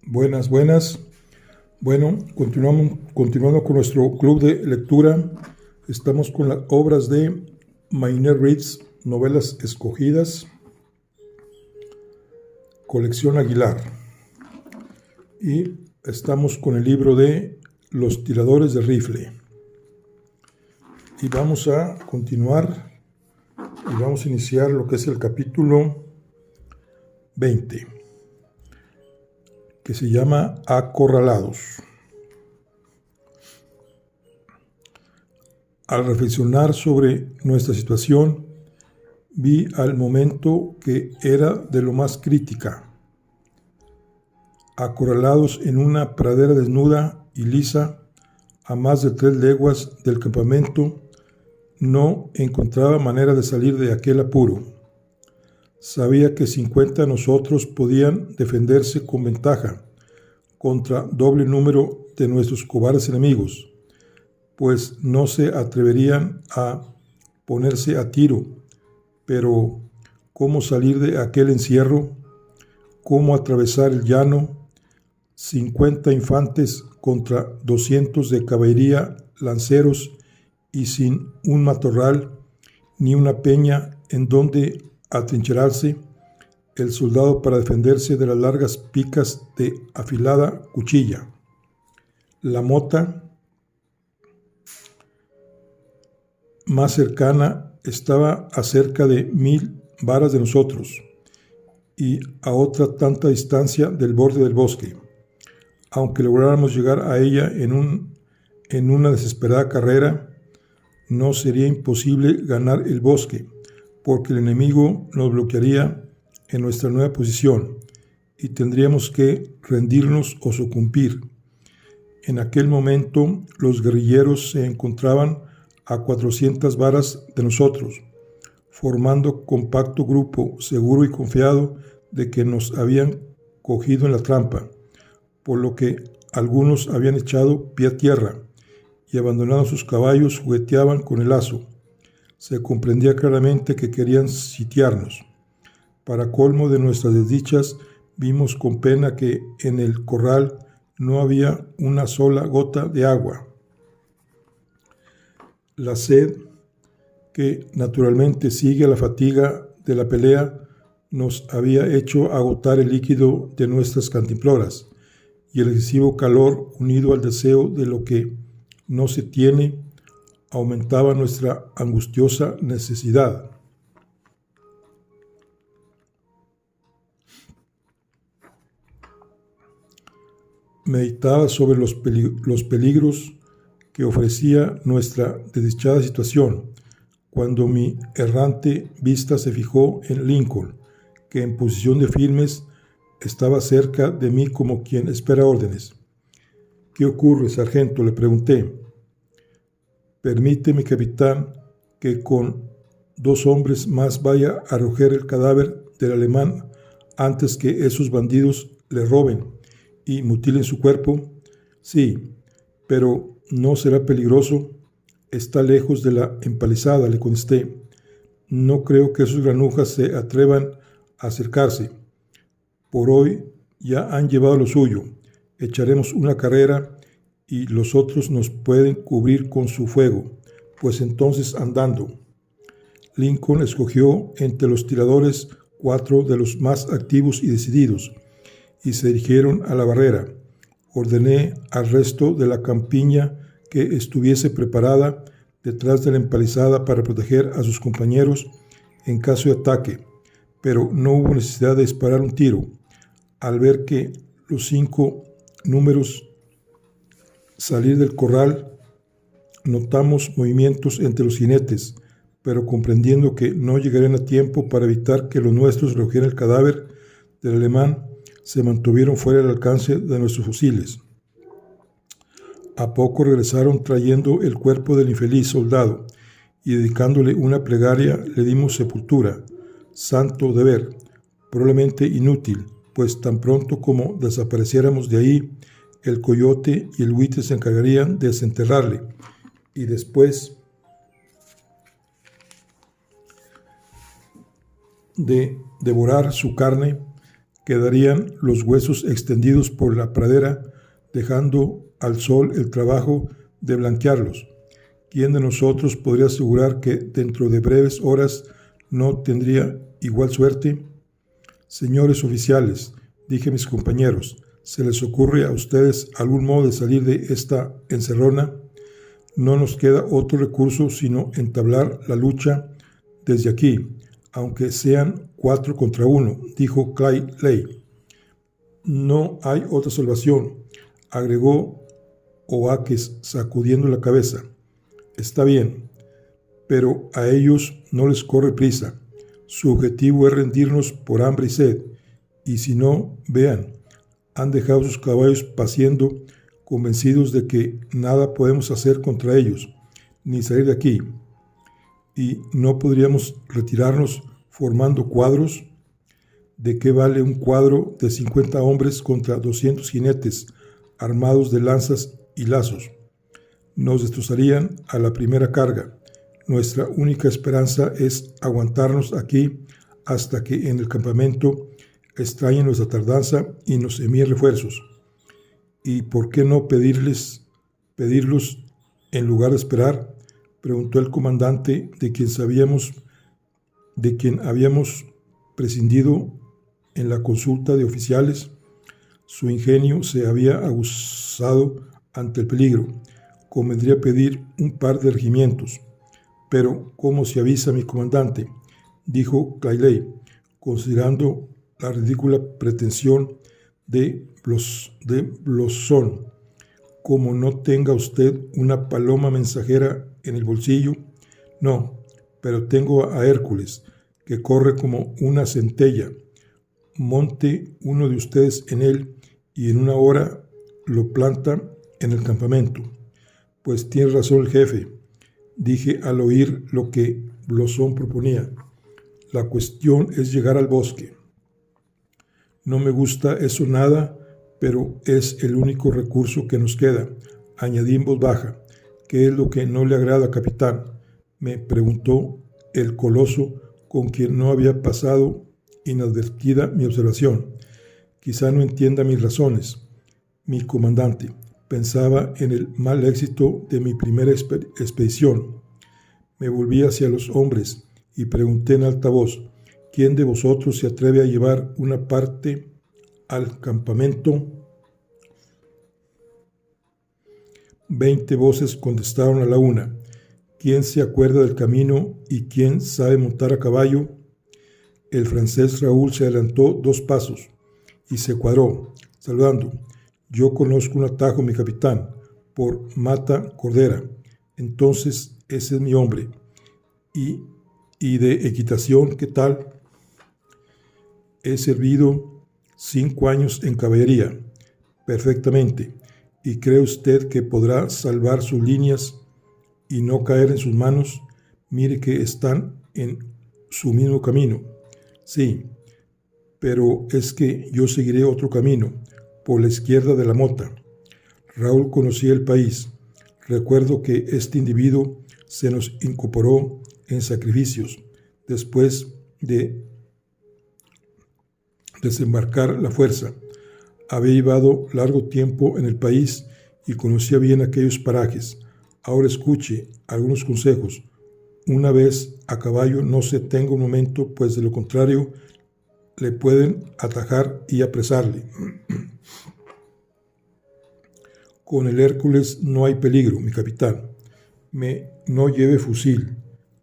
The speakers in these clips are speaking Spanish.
Buenas, buenas. Bueno, continuando con nuestro club de lectura. Estamos con las obras de Mayner Reads, novelas escogidas, colección Aguilar. Y estamos con el libro de Los tiradores de rifle. Y vamos a continuar y vamos a iniciar lo que es el capítulo 20. Que se llama Acorralados. Al reflexionar sobre nuestra situación, vi al momento que era de lo más crítica. Acorralados en una pradera desnuda y lisa, a más de 3 leguas del campamento, no encontraba manera de salir de aquel apuro. Sabía que 50 de nosotros podían defenderse con ventaja contra doble número de nuestros cobardes enemigos, pues no se atreverían a ponerse a tiro. Pero, ¿cómo salir de aquel encierro? ¿Cómo atravesar el llano? 50 infantes contra 200 de caballería, lanceros, y sin un matorral ni una peña en donde atrincherarse el soldado para defenderse de las largas picas de afilada cuchilla. La mota más cercana estaba a cerca de 1000 varas de nosotros y a otra tanta distancia del borde del bosque. Aunque lográramos llegar a ella en una desesperada carrera, no sería imposible ganar el bosque, porque el enemigo nos bloquearía en nuestra nueva posición y tendríamos que rendirnos o sucumbir. En aquel momento los guerrilleros se encontraban a 400 varas de nosotros, formando compacto grupo, seguro y confiado de que nos habían cogido en la trampa, por lo que algunos habían echado pie a tierra y abandonando sus caballos jugueteaban con el lazo. Se comprendía claramente que querían sitiarnos. Para colmo de nuestras desdichas, vimos con pena que en el corral no había una sola gota de agua. La sed, que naturalmente sigue a la fatiga de la pelea, nos había hecho agotar el líquido de nuestras cantimploras, y el excesivo calor, unido al deseo de lo que no se tiene, aumentaba nuestra angustiosa necesidad. Meditaba sobre los peligros que ofrecía nuestra desdichada situación, cuando mi errante vista se fijó en Lincoln, que en posición de firmes estaba cerca de mí como quien espera órdenes. «¿Qué ocurre, sargento?», le pregunté. «Permite, mi capitán, que con 2 hombres más vaya a recoger el cadáver del alemán antes que esos bandidos le roben y mutilen su cuerpo». «Sí, pero no será peligroso. Está lejos de la empalizada», le contesté. «No creo que esos granujas se atrevan a acercarse. Por hoy ya han llevado lo suyo. Echaremos una carrera y los otros nos pueden cubrir con su fuego, pues entonces andando». Lincoln escogió entre los tiradores 4 de los más activos y decididos, y se dirigieron a la barrera. Ordené al resto de la campiña que estuviese preparada detrás de la empalizada para proteger a sus compañeros en caso de ataque, pero no hubo necesidad de disparar un tiro. Al ver que los 5 números salir del corral, notamos movimientos entre los jinetes, pero comprendiendo que no llegarían a tiempo para evitar que los nuestros recogieran el cadáver del alemán, se mantuvieron fuera del alcance de nuestros fusiles. A poco regresaron trayendo el cuerpo del infeliz soldado y dedicándole una plegaria le dimos sepultura. Santo deber, probablemente inútil, pues tan pronto como desapareciéramos de ahí, el coyote y el buitre se encargarían de desenterrarle y después de devorar su carne Quedarían los huesos extendidos por la pradera, dejando al sol el trabajo de blanquearlos. ¿Quién de nosotros podría asegurar que dentro de breves horas no tendría igual suerte? Señores oficiales, dije a mis compañeros, ¿se les ocurre a ustedes algún modo de salir de esta encerrona? No nos queda otro recurso sino entablar la lucha desde aquí, aunque sean 4 contra 1, dijo Clayley. No hay otra salvación, agregó Oakes sacudiendo la cabeza. Está bien, pero a ellos no les corre prisa. Su objetivo es rendirnos por hambre y sed, y si no, vean, han dejado sus caballos paciendo, convencidos de que nada podemos hacer contra ellos, ni salir de aquí. ¿Y no podríamos retirarnos formando cuadros? ¿De qué vale un cuadro de 50 hombres contra 200 jinetes armados de lanzas y lazos? Nos destrozarían a la primera carga. Nuestra única esperanza es aguantarnos aquí hasta que en el campamento extrañen nuestra tardanza y nos envíen refuerzos. ¿Y por qué no pedirlos en lugar de esperar?, preguntó el comandante de quien habíamos prescindido en la consulta de oficiales. Su ingenio se había aguzado ante el peligro. Convendría pedir un par de regimientos. Pero, ¿cómo se avisa mi comandante?, dijo Clayley, considerando la ridícula pretensión de Blosson. Como no tenga usted una paloma mensajera en el bolsillo. No, pero tengo a Hércules, que corre como una centella. Monte uno de ustedes en él y en una hora lo planta en el campamento. Pues tiene razón el jefe, dije al oír lo que Blosson proponía. La cuestión es llegar al bosque. No me gusta eso nada, pero es el único recurso que nos queda, añadí en voz baja. ¿Qué es lo que no le agrada, capitán?, me preguntó el coloso, con quien no había pasado inadvertida mi observación. Quizá no entienda mis razones, mi comandante. Pensaba en el mal éxito de mi primera expedición. Me volví hacia los hombres y pregunté en alta voz: ¿quién de vosotros se atreve a llevar una parte al campamento? 20 voces contestaron a la una. ¿Quién se acuerda del camino y quién sabe montar a caballo? El francés Raúl se adelantó 2 pasos y se cuadró, saludando. Yo conozco un atajo, mi capitán, por Mata Cordera. Entonces ese es mi hombre. ¿Y de equitación qué tal? He servido 5 años en caballería. Perfectamente. ¿Y cree usted que podrá salvar sus líneas y no caer en sus manos? Mire que están en su mismo camino. Sí, pero es que yo seguiré otro camino, por la izquierda de la mota. Raúl conocía el país. Recuerdo que este individuo se nos incorporó en sacrificios después de desembarcar la fuerza. Había llevado largo tiempo en el país y conocía bien aquellos parajes. Ahora escuche algunos consejos. Una vez a caballo no se tenga un momento, pues de lo contrario le pueden atajar y apresarle. Con el Hércules no hay peligro, mi capitán. No lleve fusil.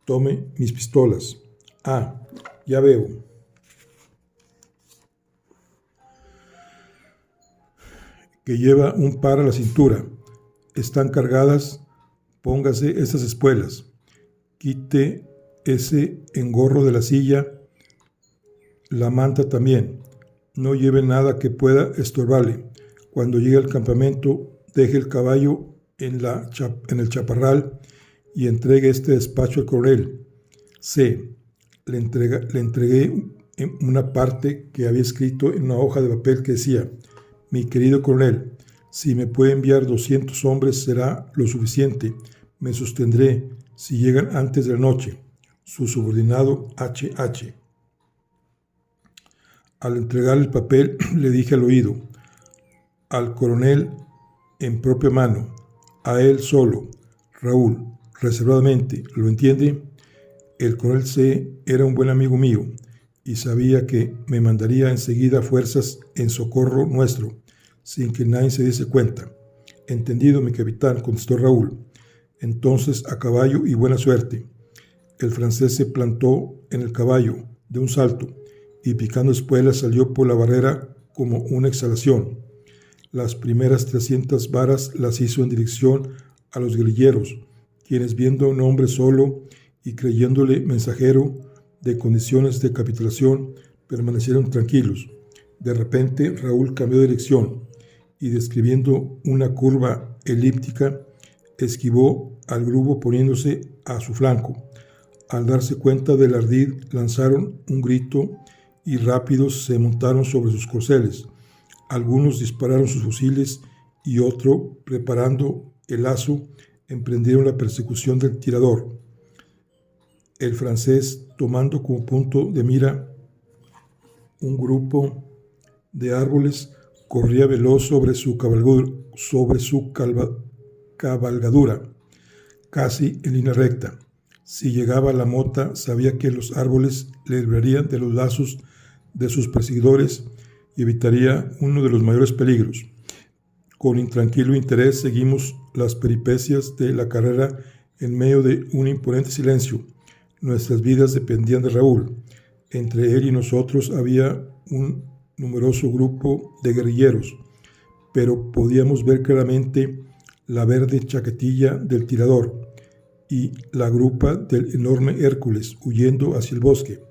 Tome mis pistolas. Ah, ya veo. Que lleva un par a la cintura. Están cargadas. Póngase esas espuelas. Quite ese engorro de la silla. La manta también. No lleve nada que pueda estorbarle. Cuando llegue al campamento, deje el caballo en el chaparral y entregue este despacho al coronel. Le entregué una parte que había escrito en una hoja de papel que decía: mi querido coronel, si me puede enviar 200 hombres será lo suficiente. Me sostendré si llegan antes de la noche. Su subordinado H.H. Al entregar el papel le dije al oído: al coronel en propia mano, a él solo, Raúl, reservadamente, ¿lo entiende? El coronel C. era un buen amigo mío y sabía que me mandaría enseguida fuerzas en socorro nuestro, sin que nadie se diese cuenta. Entendido, mi capitán, contestó Raúl. Entonces a caballo y buena suerte. El francés se plantó en el caballo de un salto y picando espuelas salió por la barrera como una exhalación. Las primeras 300 varas las hizo en dirección a los guerrilleros, quienes viendo a un hombre solo y creyéndole mensajero de condiciones de capitulación, permanecieron tranquilos. De repente Raúl cambió de dirección y, describiendo una curva elíptica, esquivó al grupo poniéndose a su flanco. Al darse cuenta del ardid, lanzaron un grito y rápidos se montaron sobre sus corceles. Algunos dispararon sus fusiles y otro, preparando el lazo, emprendieron la persecución del tirador. El francés, tomando como punto de mira un grupo de árboles, corría veloz sobre su cabalgadura, casi en línea recta. Si llegaba a la mota, sabía que los árboles le librarían de los lazos de sus perseguidores y evitaría uno de los mayores peligros. Con intranquilo interés seguimos las peripecias de la carrera en medio de un imponente silencio. Nuestras vidas dependían de Raúl. Entre él y nosotros había un numeroso grupo de guerrilleros, pero podíamos ver claramente la verde chaquetilla del tirador y la grupa del enorme Hércules huyendo hacia el bosque.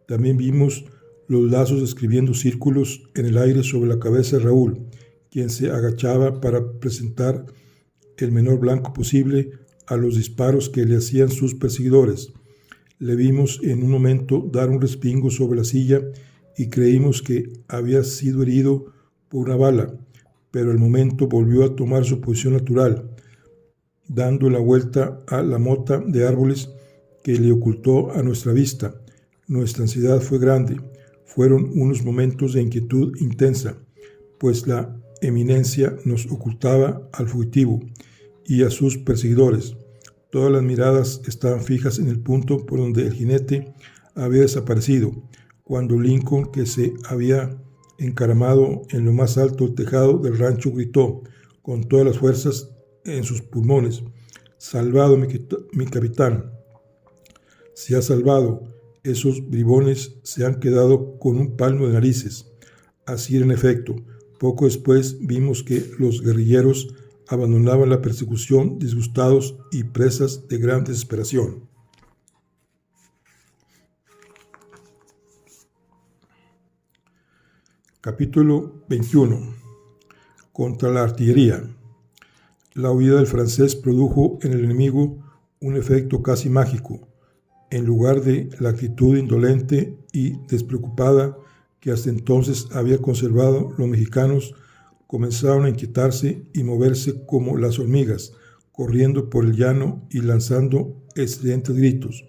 También vimos los lazos escribiendo círculos en el aire sobre la cabeza de Raúl, quien se agachaba para presentar el menor blanco posible a los disparos que le hacían sus perseguidores. Le vimos en un momento dar un respingo sobre la silla y creímos que había sido herido por una bala, pero al momento volvió a tomar su posición natural, dando la vuelta a la mota de árboles que le ocultó a nuestra vista. Nuestra ansiedad fue grande. Fueron unos momentos de inquietud intensa, pues la eminencia nos ocultaba al fugitivo y a sus perseguidores. Todas las miradas estaban fijas en el punto por donde el jinete había desaparecido, cuando Lincoln, que se había encaramado en lo más alto del tejado del rancho, gritó con todas las fuerzas en sus pulmones: «Salvado, mi capitán! Se ha salvado. Esos bribones se han quedado con un palmo de narices». Así era en efecto. Poco después vimos que los guerrilleros abandonaban la persecución disgustados y presas de gran desesperación. Capítulo 21. Contra la artillería. La huida del francés produjo en el enemigo un efecto casi mágico. En lugar de la actitud indolente y despreocupada que hasta entonces había conservado, los mexicanos comenzaron a inquietarse y moverse como las hormigas, corriendo por el llano y lanzando estridentes gritos.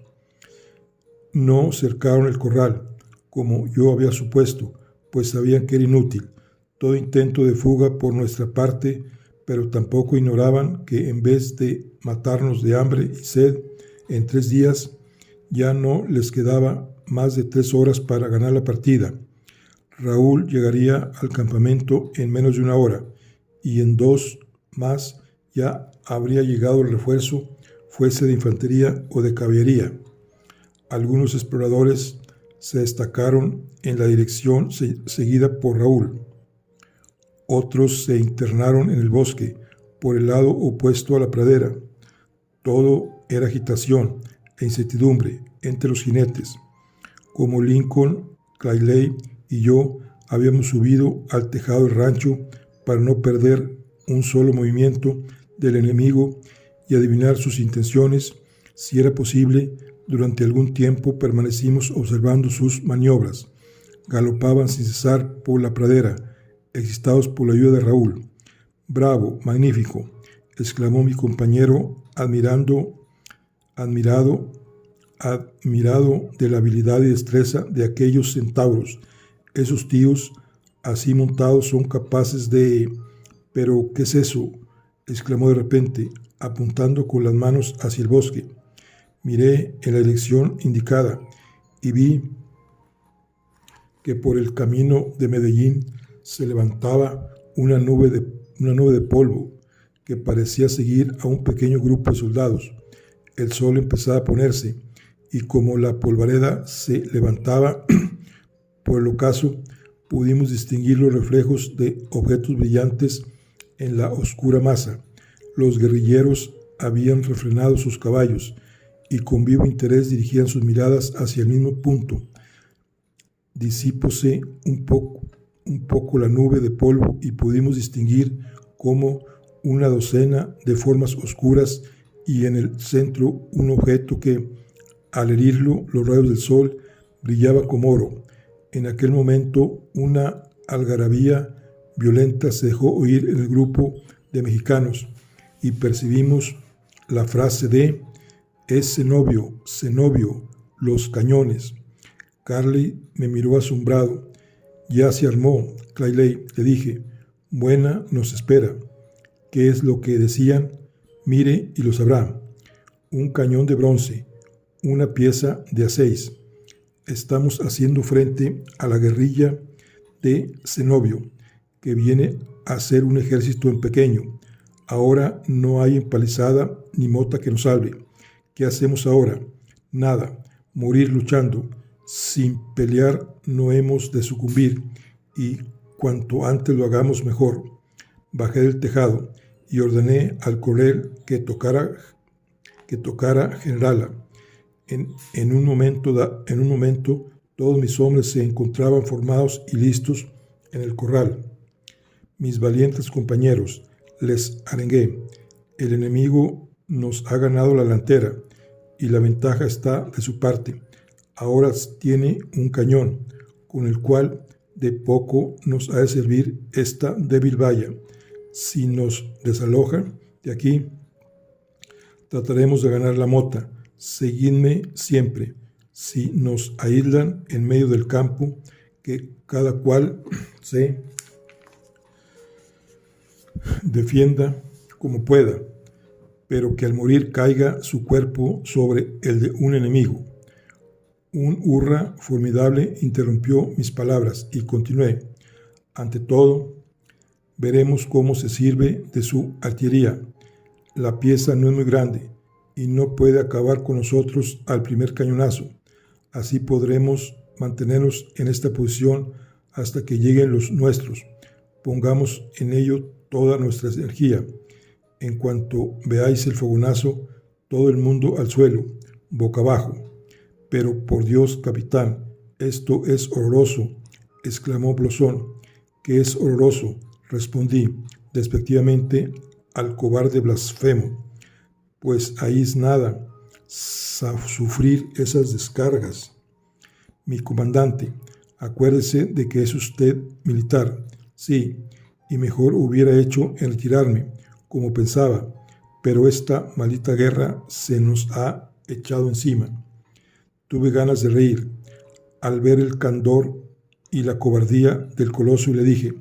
No cercaron el corral, como yo había supuesto, pues sabían que era inútil todo intento de fuga por nuestra parte, pero tampoco ignoraban que en vez de matarnos de hambre y sed en 3 días, ya no les quedaba más de 3 horas para ganar la partida. Raúl llegaría al campamento en menos de 1 hora y en 2 más ya habría llegado el refuerzo, fuese de infantería o de caballería. Algunos exploradores se destacaron en la dirección seguida por Raúl. Otros se internaron en el bosque, por el lado opuesto a la pradera. Todo era agitación e incertidumbre entre los jinetes. Como Lincoln, Clayley y yo habíamos subido al tejado del rancho para no perder un solo movimiento del enemigo y adivinar sus intenciones, si era posible, durante algún tiempo permanecimos observando sus maniobras. Galopaban sin cesar por la pradera, excitados por la ayuda de Raúl. «Bravo, magnífico», exclamó mi compañero, admirado de la habilidad y destreza de aquellos centauros. Esos tíos, así montados, son capaces de... ¿Pero qué es eso?, exclamó de repente, apuntando con las manos hacia el bosque. Miré en la dirección indicada y vi que por el camino de Medellín se levantaba una nube de polvo que parecía seguir a un pequeño grupo de soldados. El sol empezaba a ponerse y como la polvareda se levantaba por el ocaso, pudimos distinguir los reflejos de objetos brillantes en la oscura masa. Los guerrilleros habían refrenado sus caballos y con vivo interés dirigían sus miradas hacia el mismo punto. Disipóse un poco la nube de polvo y pudimos distinguir como una docena de formas oscuras y en el centro un objeto que, al herirlo los rayos del sol, brillaba como oro. En aquel momento una algarabía violenta se dejó oír en el grupo de mexicanos y percibimos la frase de «Es Zenobio, Zenobio, los cañones». Carly me miró asombrado. «Ya se armó, Clayley», le dije. «Buena nos espera». «¿Qué es lo que decían?» «Mire y lo sabrá. Un cañón de bronce, una pieza de A6. Estamos haciendo frente a la guerrilla de Zenobio, que viene a ser un ejército en pequeño. Ahora no hay empalizada ni mota que nos salve. ¿Qué hacemos ahora? Nada, morir luchando. Sin pelear no hemos de sucumbir y cuanto antes lo hagamos mejor». Bajé del tejado y ordené al coronel que tocara generala. En un momento todos mis hombres se encontraban formados y listos en el corral. «Mis valientes compañeros», les arengué, «el enemigo nos ha ganado la delantera y la ventaja está de su parte. Ahora tiene un cañón, con el cual de poco nos ha de servir esta débil valla. Si nos desalojan de aquí, trataremos de ganar la mota. Seguidme siempre. Si nos aíslan en medio del campo, que cada cual se defienda como pueda, pero que al morir caiga su cuerpo sobre el de un enemigo». Un hurra formidable interrumpió mis palabras y continué. «Ante todo, veremos cómo se sirve de su artillería. La pieza no es muy grande y no puede acabar con nosotros al primer cañonazo. Así podremos mantenernos en esta posición hasta que lleguen los nuestros. Pongamos en ello toda nuestra energía. En cuanto veáis el fogonazo, todo el mundo al suelo, boca abajo». «Pero por Dios, capitán, esto es horroroso», exclamó Blosón. «¿Qué es horroroso?», respondí despectivamente al cobarde blasfemo. «Pues ahí es nada, sufrir esas descargas». «Mi comandante, acuérdese de que es usted militar». «Sí, y mejor hubiera hecho en retirarme, como pensaba, pero esta maldita guerra se nos ha echado encima». Tuve ganas de reír al ver el candor y la cobardía del coloso y le dije: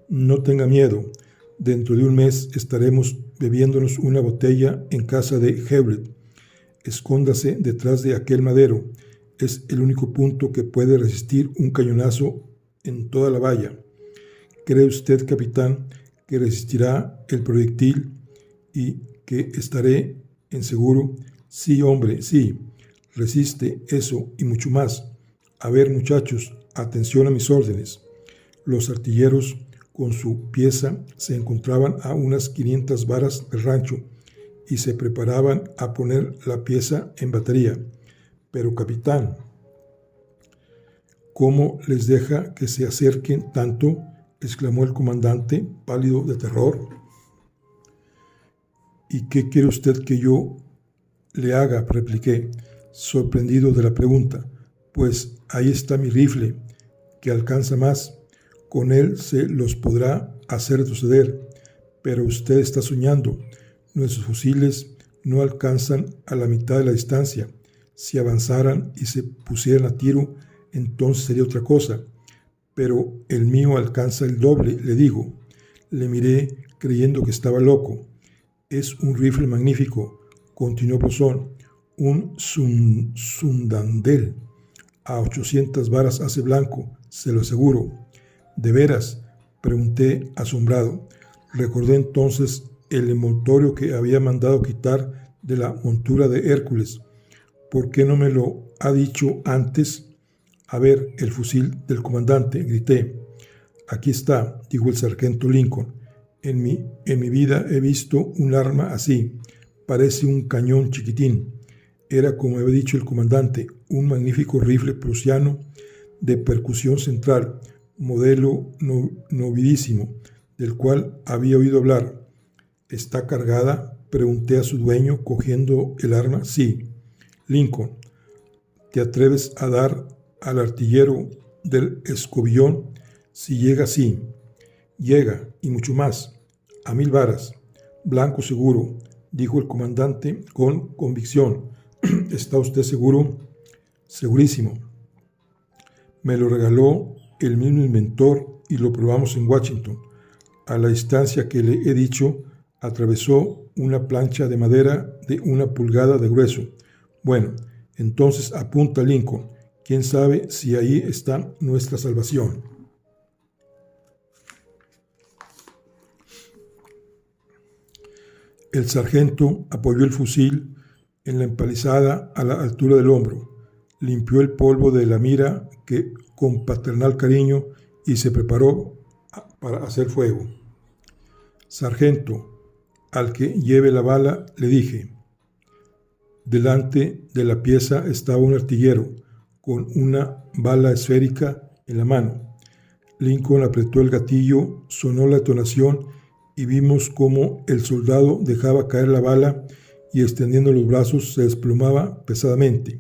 «No tenga miedo, dentro de un mes estaremos bebiéndonos una botella en casa de Heblet. Escóndase detrás de aquel madero, es el único punto que puede resistir un cañonazo en toda la valla. ¿Cree usted, capitán, que resistirá el proyectil y que estaré en seguro?» «Sí, hombre, sí. Resiste eso y mucho más. A ver, muchachos, atención a mis órdenes». Los artilleros con su pieza se encontraban a unas 500 varas del rancho y se preparaban a poner la pieza en batería. «Pero, capitán, ¿cómo les deja que se acerquen tanto?», exclamó el comandante, pálido de terror. «¿Y qué quiere usted que yo le haga?», repliqué, sorprendido de la pregunta. «Pues ahí está mi rifle, que alcanza más. Con él se los podrá hacer retroceder. Pero usted está soñando. Nuestros fusiles no alcanzan a la mitad de la distancia. Si avanzaran y se pusieran a tiro, entonces sería otra cosa. pero el mío alcanza el doble, le digo. Le miré creyendo que estaba loco. Es un rifle magnífico, continuó Bosón, un Sundandel. A 800 varas hace blanco, se lo aseguro. ¿De veras?, pregunté asombrado. Recordé entonces el envoltorio que había mandado quitar de la montura de Hércules. ¿Por qué no me lo ha dicho antes? A ver, el fusil del comandante, grité. Aquí está, dijo el sargento Lincoln. En mi vida he visto un arma así. Parece un cañón chiquitín. Era, como había dicho el comandante, un magnífico rifle prusiano de percusión central, modelo novidísimo, del cual había oído hablar. ¿Está cargada?, pregunté a su dueño, cogiendo el arma. Sí. Lincoln, ¿te atreves a dar al artillero del escobillón? Si llega, sí. Llega, y mucho más, a 1000 varas. Blanco seguro, dijo el comandante con convicción. ¿Está usted seguro? Segurísimo. Me lo regaló el mismo inventor y lo probamos en Washington. A la distancia que le he dicho, atravesó una plancha de madera de 1 pulgada de grueso. Bueno, entonces apunta, Lincoln. ¿Quién sabe si ahí está nuestra salvación? El sargento apoyó el fusil en la empalizada a la altura del hombro, limpió el polvo de la mira con paternal cariño y se preparó para hacer fuego. Sargento, al que lleve la bala, le dije. Delante de la pieza estaba un artillero con una bala esférica en la mano. Lincoln apretó el gatillo, sonó la detonación y vimos cómo el soldado dejaba caer la bala y extendiendo los brazos se desplomaba pesadamente.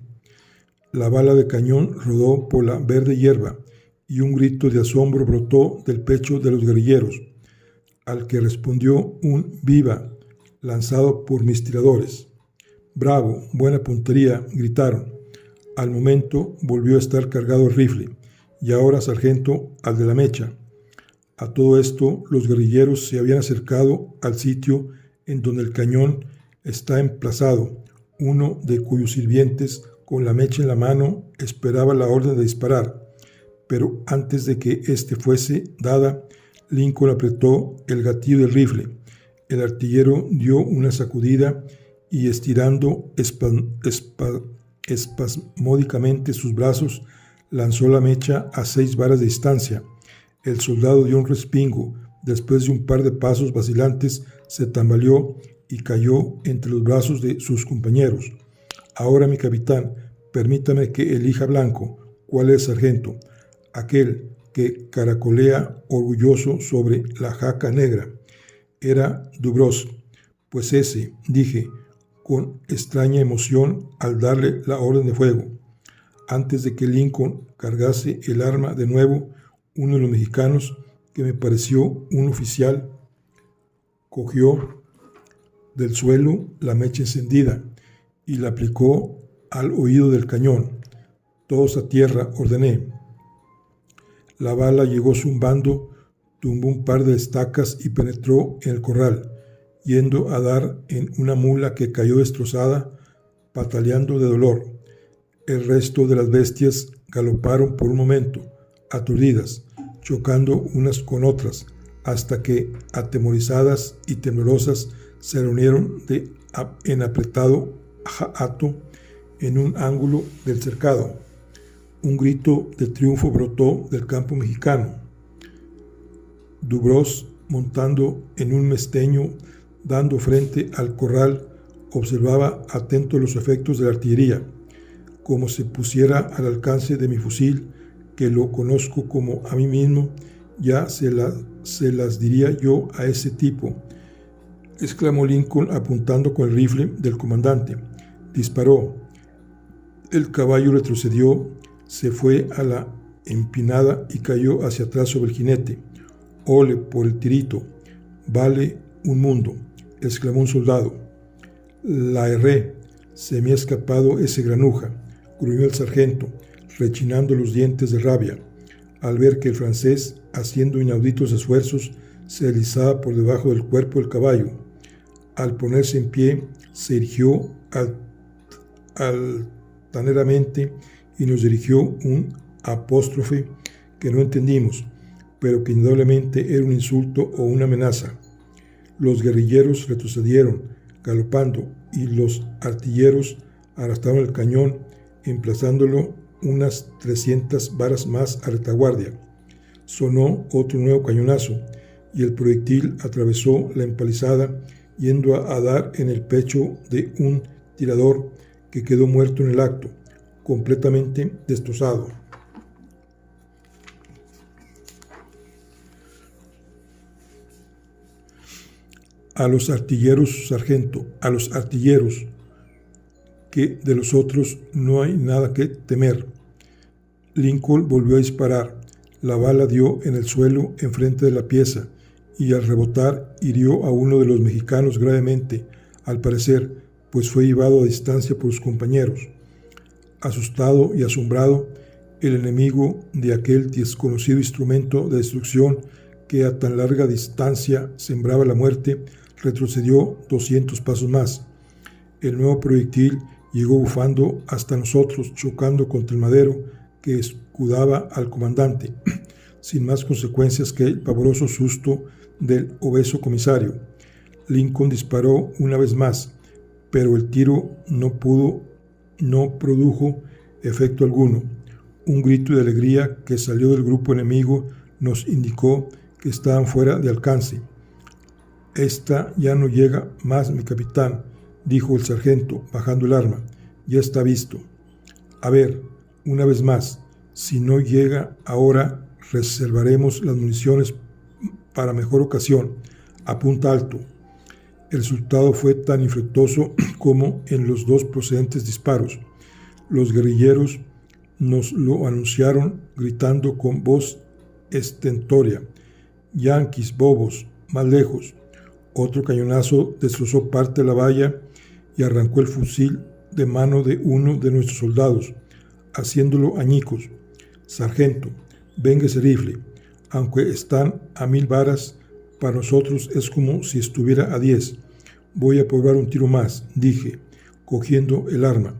La bala de cañón rodó por la verde hierba y un grito de asombro brotó del pecho de los guerrilleros, al que respondió un viva lanzado por mis tiradores. «Bravo, buena puntería», gritaron. Al momento volvió a estar cargado el rifle, y ahora, sargento, al de la mecha. A todo esto, los guerrilleros se habían acercado al sitio en donde el cañón está emplazado, uno de cuyos sirvientes, con la mecha en la mano, esperaba la orden de disparar. Pero antes de que éste fuese dada, Lincoln apretó el gatillo del rifle. El artillero dio una sacudida y, estirando espasmódicamente sus brazos, lanzó la mecha a 6 varas de distancia. El soldado dio un respingo. Después de un par de pasos vacilantes, se tambaleó y cayó entre los brazos de sus compañeros. «Ahora, mi capitán, permítame que elija blanco». «¿Cuál es, sargento?» «Aquel que caracolea orgulloso sobre la jaca negra». Era Dubrow. «Pues ese», dije, con extraña emoción al darle la orden de fuego. Antes de que Lincoln cargase el arma de nuevo, uno de los mexicanos, que me pareció un oficial, cogió del suelo la mecha encendida y la aplicó al oído del cañón. «Todos a tierra», ordené. La bala llegó zumbando, tumbó un par de estacas y penetró en el corral, yendo a dar en una mula que cayó destrozada, pataleando de dolor. El resto de las bestias galoparon por un momento, aturdidas, chocando unas con otras, hasta que, atemorizadas y temblorosas, se reunieron en apretado hato en un ángulo del cercado. Un grito de triunfo brotó del campo mexicano. Dubrow, montando en un mesteño, dando frente al corral, observaba atento los efectos de la artillería, como se pusiera al alcance de mi fusil, que lo conozco como a mí mismo, ya se las diría yo a ese tipo, exclamó Lincoln apuntando con el rifle del comandante. Disparó. El caballo retrocedió, se fue a la empinada y cayó hacia atrás sobre el jinete. «Ole por el tirito, vale un mundo», exclamó un soldado. «La erré, se me ha escapado ese granuja», gruñó el sargento, rechinando los dientes de rabia. al ver que el francés, haciendo inauditos esfuerzos, se deslizaba por debajo del cuerpo del caballo. Al ponerse en pie, se irguió altaneramente y nos dirigió un apóstrofe que no entendimos, pero que indudablemente era un insulto o una amenaza. Los guerrilleros retrocedieron, galopando, y los artilleros arrastraron el cañón, emplazándolo unas 300 varas más a retaguardia. Sonó otro nuevo cañonazo, y el proyectil atravesó la empalizada, yendo a dar en el pecho de un tirador que quedó muerto en el acto, completamente destrozado. A los artilleros, sargento, a los artilleros, que de los otros no hay nada que temer. Lincoln volvió a disparar. La bala dio en el suelo enfrente de la pieza y al rebotar hirió a uno de los mexicanos gravemente, al parecer, pues fue llevado a distancia por sus compañeros. Asustado y asombrado, el enemigo de aquel desconocido instrumento de destrucción que a tan larga distancia sembraba la muerte, retrocedió 200 pasos más. El nuevo proyectil llegó bufando hasta nosotros, chocando contra el madero que escudaba al comandante, sin más consecuencias que el pavoroso susto del obeso comisario. Lincoln disparó una vez más, pero el tiro no produjo efecto alguno. Un grito de alegría que salió del grupo enemigo nos indicó que estaban fuera de alcance. «Esta ya no llega más, mi capitán», dijo el sargento, bajando el arma. «Ya está visto. A ver, una vez más, si no llega ahora, reservaremos las municiones para mejor ocasión. Apunta alto». El resultado fue tan infructuoso como en los dos procedentes disparos. Los guerrilleros nos lo anunciaron gritando con voz estentórea: «Yanquis, bobos, más lejos». Otro cañonazo destrozó parte de la valla y arrancó el fusil de mano de uno de nuestros soldados, haciéndolo añicos. «Sargento, venga ese rifle. Aunque están a 1000 varas, para nosotros es como si estuviera a 10. Voy a probar un tiro más», dije, cogiendo el arma.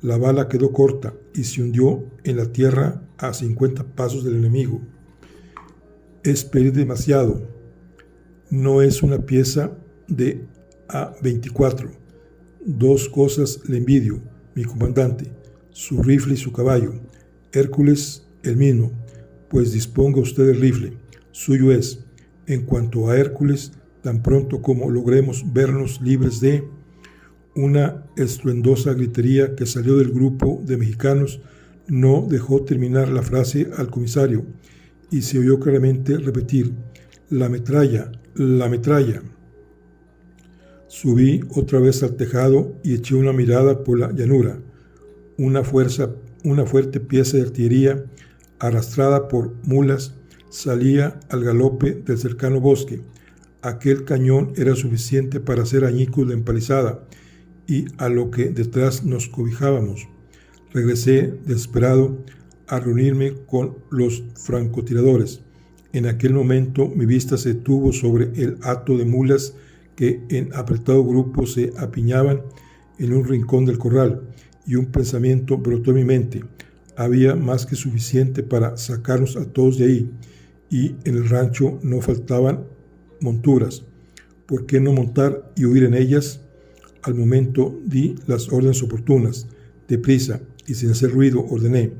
La bala quedó corta y se hundió en la tierra a 50 pasos del enemigo. «Es pedir demasiado. No es una pieza de A24. Dos cosas le envidio, mi comandante: su rifle y su caballo. Hércules, el mismo, pues disponga usted del rifle, suyo es. En cuanto a Hércules, tan pronto como logremos vernos libres de…». Una estruendosa gritería que salió del grupo de mexicanos no dejó terminar la frase al comisario, y se oyó claramente repetir: «La metralla, la metralla». Subí otra vez al tejado y eché una mirada por la llanura. Una fuerte pieza de artillería, arrastrada por mulas, salía al galope del cercano bosque. Aquel cañón era suficiente para hacer añicos la empalizada y a lo que detrás nos cobijábamos. Regresé desesperado a reunirme con los francotiradores. En aquel momento mi vista se detuvo sobre el hato de mulas que en apretado grupo se apiñaban en un rincón del corral, y un pensamiento brotó en mi mente: había más que suficiente para sacarnos a todos de ahí, y en el rancho no faltaban monturas. ¿Por qué no montar y huir en ellas? Al momento di las órdenes oportunas. Deprisa y sin hacer ruido ordené.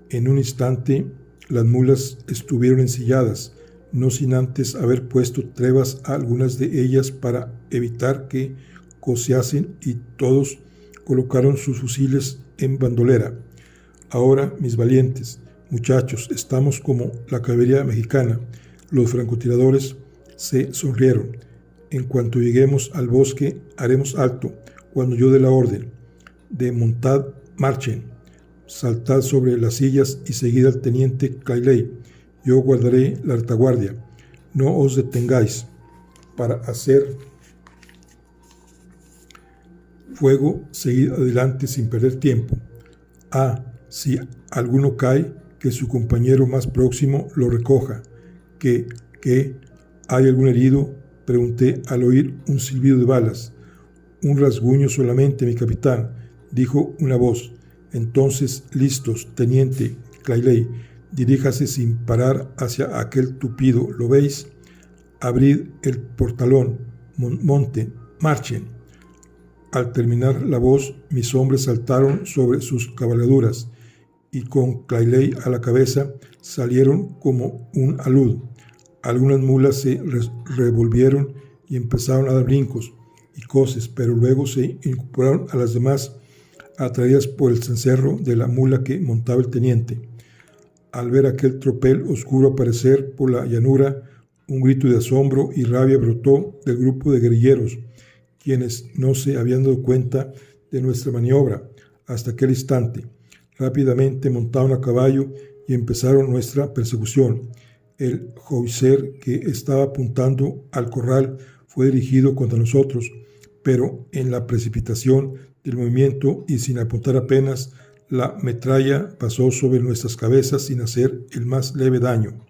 En un instante las mulas estuvieron ensilladas, no sin antes haber puesto trevas a algunas de ellas para evitar que coceasen, y todos colocaron sus fusiles en bandolera. «Ahora, mis valientes muchachos, estamos como la caballería mexicana». Los francotiradores se sonrieron. «En cuanto lleguemos al bosque, haremos alto cuando yo dé la orden de montad, marchen. Saltad sobre las sillas y seguid al teniente Cayley. Yo guardaré la retaguardia. No os detengáis para hacer fuego. Seguid adelante sin perder tiempo. Si alguno cae, que su compañero más próximo lo recoja. ¿Qué? ¿Hay algún herido?, pregunté al oír un silbido de balas. Un rasguño solamente, mi capitán, dijo una voz. Entonces, listos, teniente Clayley, diríjase sin parar hacia aquel tupido. ¿Lo veis? Abrid el portalón, monten, marchen. Al terminar la voz, mis hombres saltaron sobre sus cabalgaduras y con Clayley a la cabeza salieron como un alud. Algunas mulas se revolvieron y empezaron a dar brincos y coces, pero luego se incorporaron a las demás, atraídas por el cencerro de la mula que montaba el teniente. Al ver aquel tropel oscuro aparecer por la llanura, un grito de asombro y rabia brotó del grupo de guerrilleros, quienes no se habían dado cuenta de nuestra maniobra hasta aquel instante. Rápidamente montaron a caballo y empezaron nuestra persecución. El howitzer que estaba apuntando al corral fue dirigido contra nosotros, pero en la precipitación del movimiento y sin apuntar apenas, la metralla pasó sobre nuestras cabezas sin hacer el más leve daño.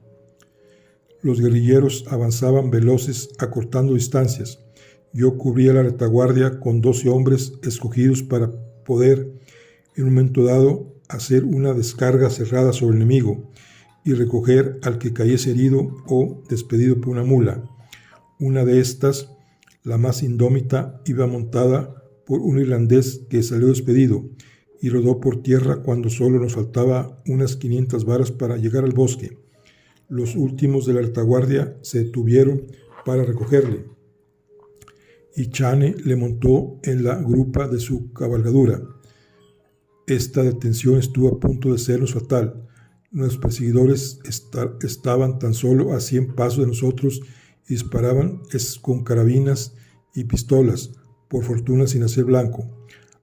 Los guerrilleros avanzaban veloces, acortando distancias. Yo cubría la retaguardia con 12 hombres escogidos para poder, en un momento dado, hacer una descarga cerrada sobre el enemigo y recoger al que cayese herido o despedido por una mula. Una de estas, la más indómita, iba montada por un irlandés que salió despedido y rodó por tierra cuando solo nos faltaba unas 500 varas para llegar al bosque. Los últimos de la retaguardia se detuvieron para recogerle, y Chane le montó en la grupa de su cabalgadura. Esta detención estuvo a punto de sernos fatal. Nuestros perseguidores estaban tan solo a 100 pasos de nosotros y disparaban con carabinas y pistolas, por fortuna sin hacer blanco.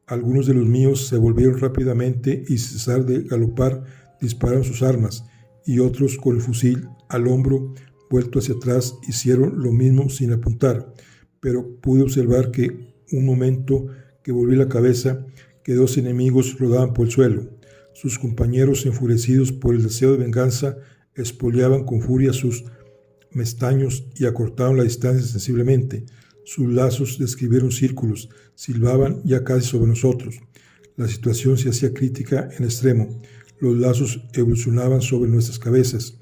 Algunos de los míos se volvieron rápidamente y sin cesar de galopar dispararon sus armas, y otros con el fusil al hombro vuelto hacia atrás hicieron lo mismo sin apuntar, pero pude observar que un momento que volví la cabeza, que 2 enemigos rodaban por el suelo. Sus compañeros, enfurecidos por el deseo de venganza, espoleaban con furia sus mestaños y acortaron la distancia sensiblemente. Sus lazos describieron círculos, silbaban ya casi sobre nosotros. La situación se hacía crítica en extremo. Los lazos evolucionaban sobre nuestras cabezas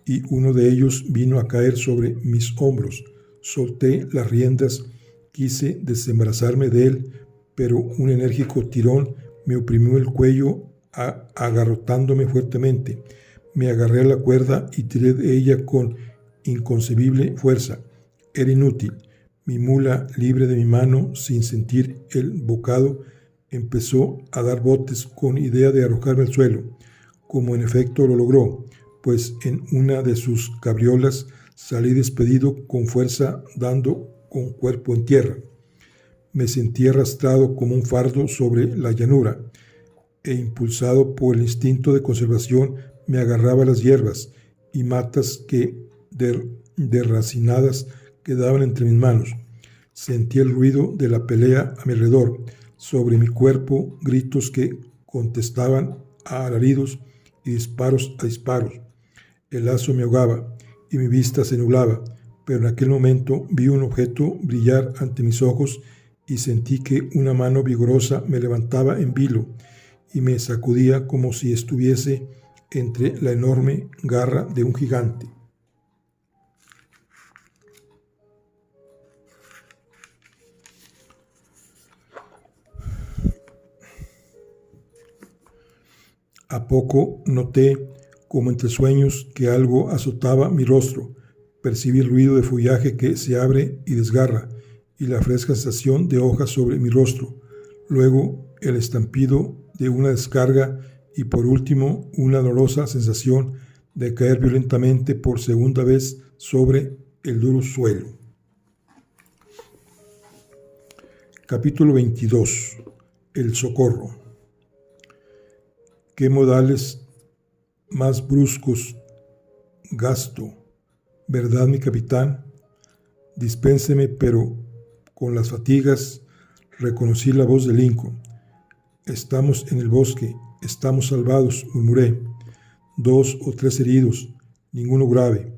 y uno de ellos vino a caer sobre mis hombros. Solté las riendas, quise desembarazarme de él, pero un enérgico tirón me oprimió el cuello agarrotándome fuertemente. Me agarré a la cuerda y tiré de ella con inconcebible fuerza. Era inútil. Mi mula, libre de mi mano, sin sentir el bocado, empezó a dar botes con idea de arrojarme al suelo, como en efecto lo logró, pues en una de sus cabriolas salí despedido con fuerza, dando con cuerpo en tierra. Me sentí arrastrado como un fardo sobre la llanura, e impulsado por el instinto de conservación me agarraba a las hierbas y matas que derracinadas quedaban entre mis manos. Sentí el ruido de la pelea a mi alrededor, sobre mi cuerpo gritos que contestaban a alaridos y disparos a disparos. El lazo me ahogaba y mi vista se nublaba, pero en aquel momento vi un objeto brillar ante mis ojos y sentí que una mano vigorosa me levantaba en vilo y me sacudía como si estuviese entre la enorme garra de un gigante. A poco noté, como entre sueños, que algo azotaba mi rostro. Percibí el ruido de follaje que se abre y desgarra, y la fresca sensación de hojas sobre mi rostro. Luego el estampido de una descarga y por último una dolorosa sensación de caer violentamente por segunda vez sobre el duro suelo. Capítulo 22. El socorro. ¿Qué modales más bruscos gasto, verdad, mi capitán? Dispénseme, pero con las fatigas reconocí la voz de Lincoln. Estamos en el bosque, estamos salvados, murmuré. 2 o 3 heridos, ninguno grave.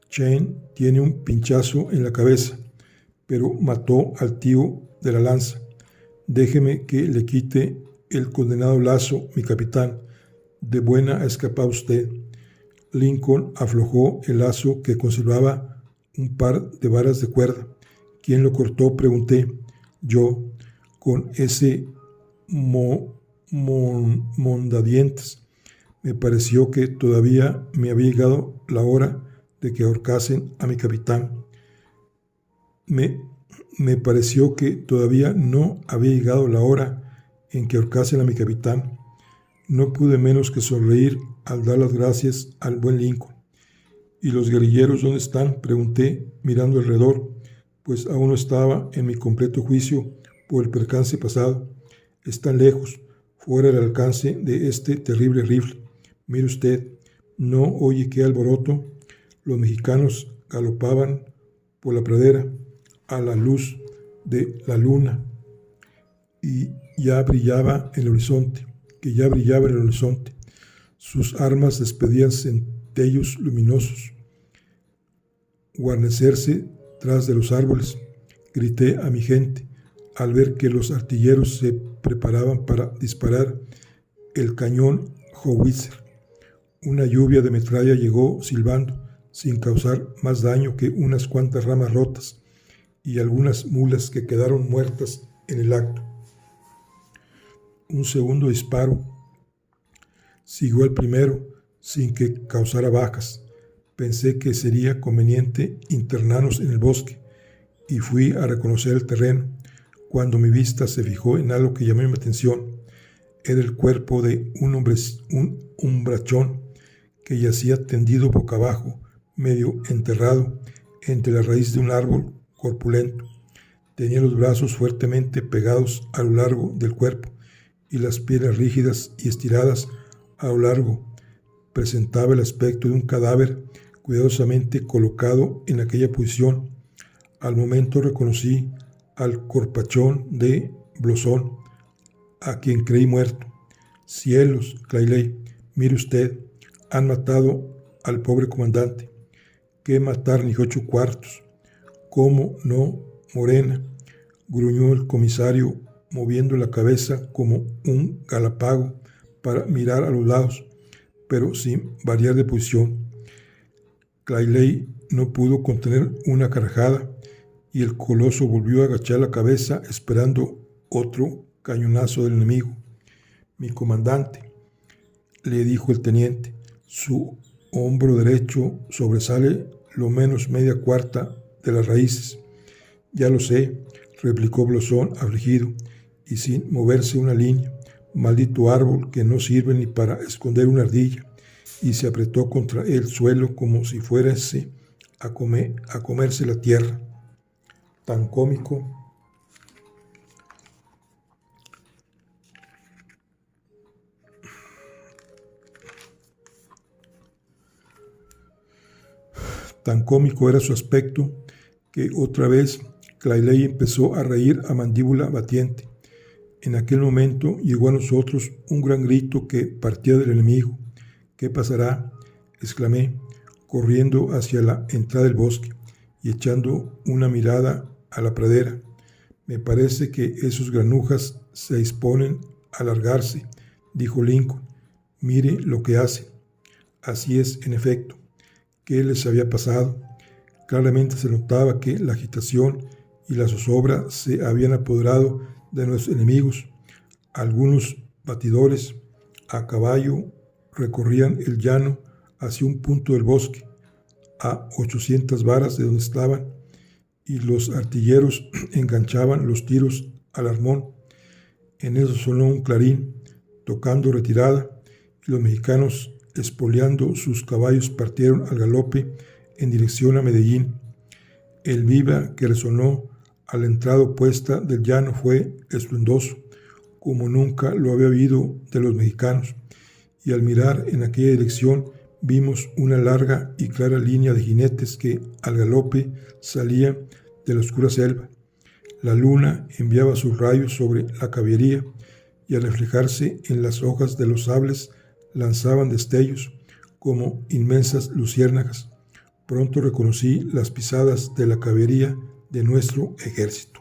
Chen tiene un pinchazo en la cabeza, pero mató al tío de la lanza. Déjeme que le quite el condenado lazo, mi capitán. De buena ha escapado usted. Lincoln aflojó el lazo que conservaba un par de varas de cuerda. ¿Quién lo cortó?, pregunté. Yo, con ese mondadientes. Me pareció que todavía me había llegado la hora de que ahorcasen a mi capitán. Me pareció que todavía no había llegado la hora en que ahorcasen a mi capitán. No pude menos que sonreír al dar las gracias al buen Lincoln. ¿Y los guerrilleros dónde están?, pregunté, mirando alrededor, pues aún no estaba en mi completo juicio por el percance pasado. Están lejos, fuera del alcance de este terrible rifle. Mire usted, ¿no oye qué alboroto? Los mexicanos galopaban por la pradera a la luz de la luna y ya brillaba en el horizonte, Sus armas despedían centellos luminosos. Guarnecerse tras de los árboles, grité a mi gente al ver que los artilleros se preparaban para disparar el cañón howitzer. Una lluvia de metralla llegó silbando, sin causar más daño que unas cuantas ramas rotas y algunas mulas que quedaron muertas en el acto. Un segundo disparo siguió al primero sin que causara bajas. Pensé que sería conveniente internarnos en el bosque y fui a reconocer el terreno cuando mi vista se fijó en algo que llamó mi atención. Era el cuerpo de un hombrachón que yacía tendido boca abajo, medio enterrado entre la raíz de un árbol corpulento. Tenía los brazos fuertemente pegados a lo largo del cuerpo y las piernas rígidas y estiradas a lo largo. Presentaba el aspecto de un cadáver cuidadosamente colocado en aquella posición. Al momento reconocí al corpachón de Blossom, a quien creí muerto. Cielos, Clayley, mire usted, han matado al pobre comandante. ¿Qué matar ni 8 cuartos? ¿Cómo no, Morena?, gruñó el comisario, moviendo la cabeza como un galápago para mirar a los lados, pero sin variar de posición. Clayley no pudo contener una carcajada y el coloso volvió a agachar la cabeza esperando otro cañonazo del enemigo. Mi comandante, le dijo el teniente, su hombro derecho sobresale lo menos media cuarta de las raíces. Ya lo sé, replicó Blossom afligido y sin moverse una línea. Maldito árbol que no sirve ni para esconder una ardilla, y se apretó contra el suelo como si fuese a comerse la tierra. Tan cómico. Tan cómico era su aspecto que otra vez Clayley empezó a reír a mandíbula batiente. En aquel momento llegó a nosotros un gran grito que partía del enemigo. ¿Qué pasará?, exclamé, corriendo hacia la entrada del bosque y echando una mirada a la pradera. Me parece que esos granujas se disponen a largarse, dijo Lincoln. Mire lo que hacen. Así es, en efecto. ¿Qué les había pasado? Claramente se notaba que la agitación y la zozobra se habían apoderado de nuestros enemigos. Algunos batidores a caballo recorrían el llano hacia un punto del bosque, a 800 varas de donde estaban, y los artilleros enganchaban los tiros al armón. En eso sonó un clarín, tocando retirada, y los mexicanos, espoleando sus caballos, partieron al galope en dirección a Medellín. El viva que resonó a la entrada opuesta del llano fue estruendoso, como nunca lo había habido de los mexicanos, y al mirar en aquella dirección vimos una larga y clara línea de jinetes que al galope salían de la oscura selva. La luna enviaba sus rayos sobre la caballería y al reflejarse en las hojas de los sables lanzaban destellos como inmensas luciérnagas. Pronto reconocí las pisadas de la caballería de nuestro ejército.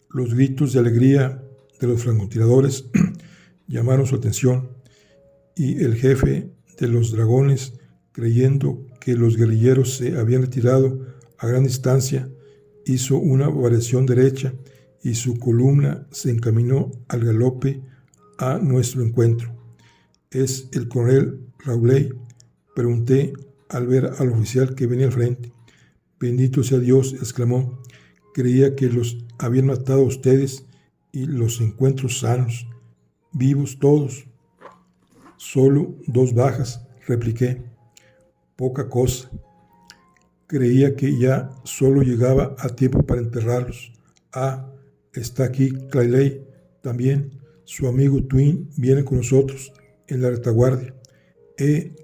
Los gritos de alegría de los francotiradores llamaron su atención, y el jefe de los dragones, creyendo que los guerrilleros se habían retirado a gran distancia, hizo una variación derecha y su columna se encaminó al galope a nuestro encuentro. ¿Es el coronel Rauley?, pregunté al ver al oficial que venía al frente. Bendito sea Dios, exclamó. Creía que los habían matado a ustedes y los encuentro sanos, vivos todos. Solo 2 bajas, repliqué. Poca cosa. Creía que ya solo llegaba a tiempo para enterrarlos. Ah, está aquí Clayley también. Su amigo Twin viene con nosotros en la retaguardia.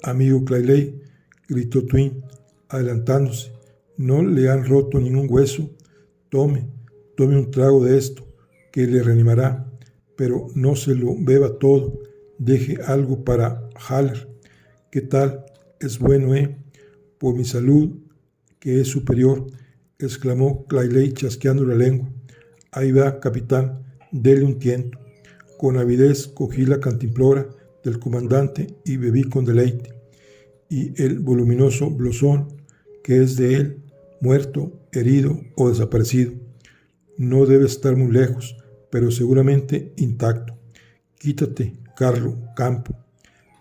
Amigo Clayley, gritó Twin, adelantándose. No le han roto ningún hueso. Tome un trago de esto, que le reanimará, pero no se lo beba todo. Deje algo para Haller. ¿Qué tal? Es bueno, Por mi salud, que es superior, exclamó Clayley chasqueando la lengua. Ahí va, capitán, dele un tiento. Con avidez cogí la cantimplora del comandante y bebí con deleite. Y el voluminoso blusón, que es de él, muerto, herido o desaparecido. No debe estar muy lejos, pero seguramente intacto. Quítate, Carlo Campo.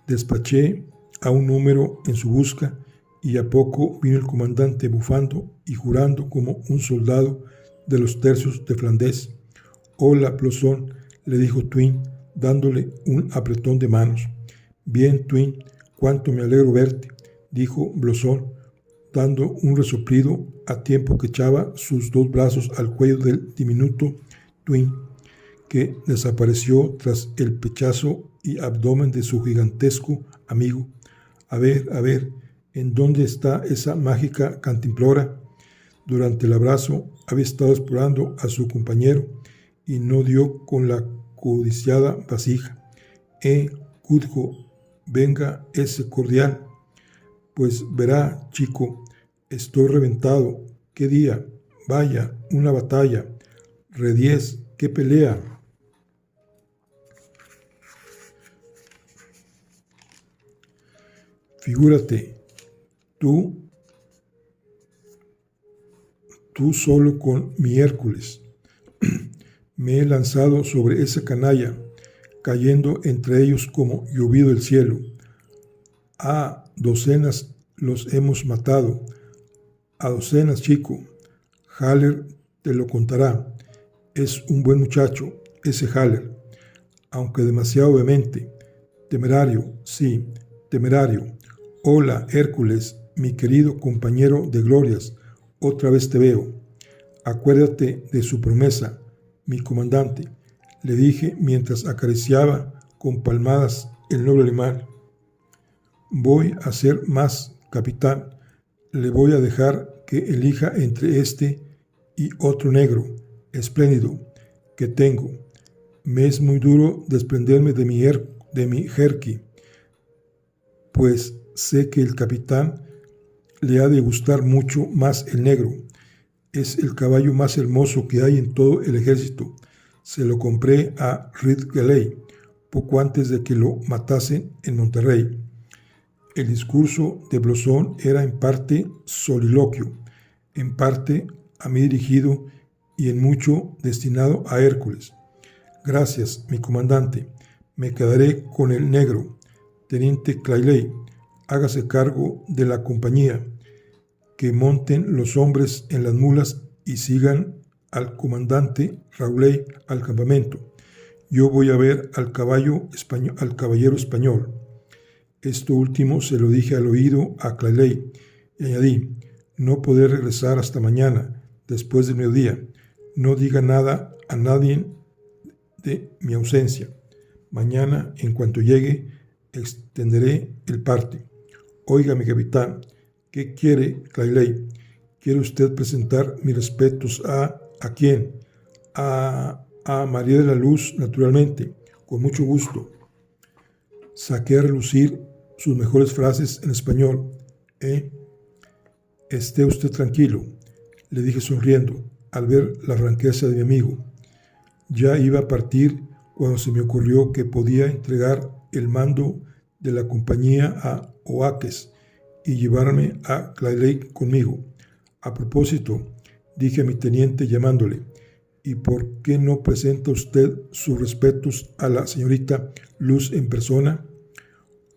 Despaché a un número en su busca y a poco vino el comandante bufando y jurando como un soldado de los tercios de Flandes. Hola, Blusón, le dijo Twin, dándole un apretón de manos. Bien, Twin, cuánto me alegro verte, dijo Blusón, dando un resoplido a tiempo que echaba sus 2 brazos al cuello del diminuto Twin, que desapareció tras el pechazo y abdomen de su gigantesco amigo. A ver, ¿en dónde está esa mágica cantimplora? Durante el abrazo había estado explorando a su compañero y no dio con la codiciada vasija. Cudjo, venga ese cordial. Pues verá, chico, estoy reventado. ¿Qué día? Vaya, una batalla. Rediez, qué pelea. Figúrate, tú solo con mi Hércules. Me he lanzado sobre esa canalla, cayendo entre ellos como llovido del cielo. A docenas los hemos matado. A docenas, chico. Haller te lo contará. Es un buen muchacho, ese Haller, aunque demasiado vehemente. Temerario, sí, temerario. Hola, Hércules, mi querido compañero de glorias, otra vez te veo. Acuérdate de su promesa, mi comandante, le dije mientras acariciaba con palmadas el noble animal. Voy a ser más, capitán. Le voy a dejar que elija entre este y otro negro, espléndido, que tengo. Me es muy duro desprenderme de mi jerky, pues sé que el capitán le ha de gustar mucho más el negro. Es el caballo más hermoso que hay en todo el ejército. Se lo compré a Ridgway poco antes de que lo matasen en Monterrey. El discurso de Blusón era en parte soliloquio, en parte a mí dirigido y en mucho destinado a Hércules. Gracias, mi comandante. Me quedaré con el negro. Teniente Clayley, hágase cargo de la compañía. Que monten los hombres en las mulas y sigan al comandante Rauley al campamento. Yo voy a ver al caballero español. Esto último se lo dije al oído a Clayley y añadí, no podré regresar hasta mañana, después del mediodía. No diga nada a nadie de mi ausencia. Mañana, en cuanto llegue, extenderé el parte. Oiga, mi capitán, ¿qué quiere, Clayley? ¿Quiere usted presentar mis respetos a quién? A María de la Luz, naturalmente, con mucho gusto. Saqué a relucir sus mejores frases en español. Esté usted tranquilo, le dije sonriendo al ver la franqueza de mi amigo. Ya iba a partir cuando se me ocurrió que podía entregar el mando de la compañía a Oakes y llevarme a Clyde Lake conmigo. A propósito, dije a mi teniente llamándole, ¿y por qué no presenta usted sus respetos a la señorita Luz en persona?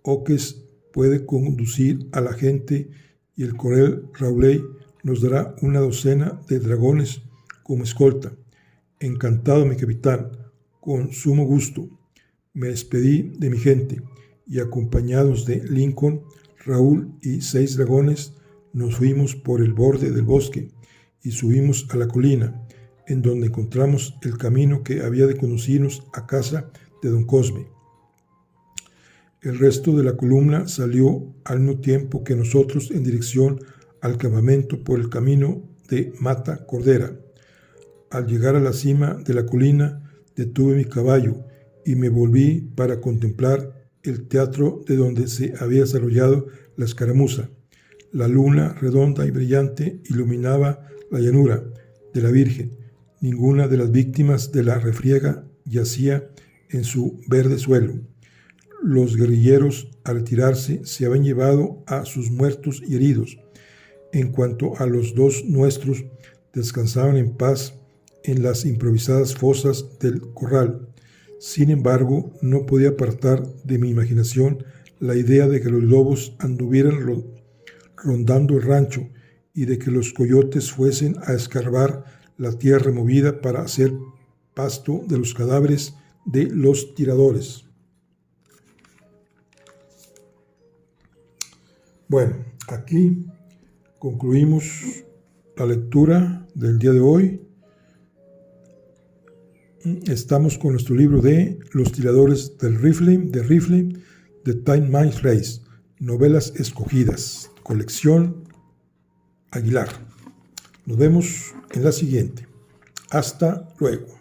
Oakes puede conducir a la gente y el coronel Rowley nos dará una docena de dragones como escolta. Encantado, mi capitán, con sumo gusto. Me despedí de mi gente y acompañados de Lincoln, Raúl y 6 dragones nos fuimos por el borde del bosque y subimos a la colina, en donde encontramos el camino que había de conducirnos a casa de don Cosme. El resto de la columna salió al mismo tiempo que nosotros en dirección al campamento por el camino de Mata Cordera. Al llegar a la cima de la colina, detuve mi caballo y me volví para contemplar el teatro de donde se había desarrollado la escaramuza. La luna, redonda y brillante, iluminaba la llanura de la Virgen. Ninguna de las víctimas de la refriega yacía en su verde suelo. Los guerrilleros, al retirarse, se habían llevado a sus muertos y heridos. En cuanto a los 2 nuestros, descansaban en paz en las improvisadas fosas del corral. Sin embargo, no podía apartar de mi imaginación la idea de que los lobos anduvieran rondando el rancho y de que los coyotes fuesen a escarbar la tierra removida para hacer pasto de los cadáveres de los tiradores. Bueno, aquí concluimos la lectura del día de hoy. Estamos con nuestro libro de Los tiradores del rifle, de Time Mines Race, novelas escogidas, colección Aguilar. Nos vemos en la siguiente. Hasta luego.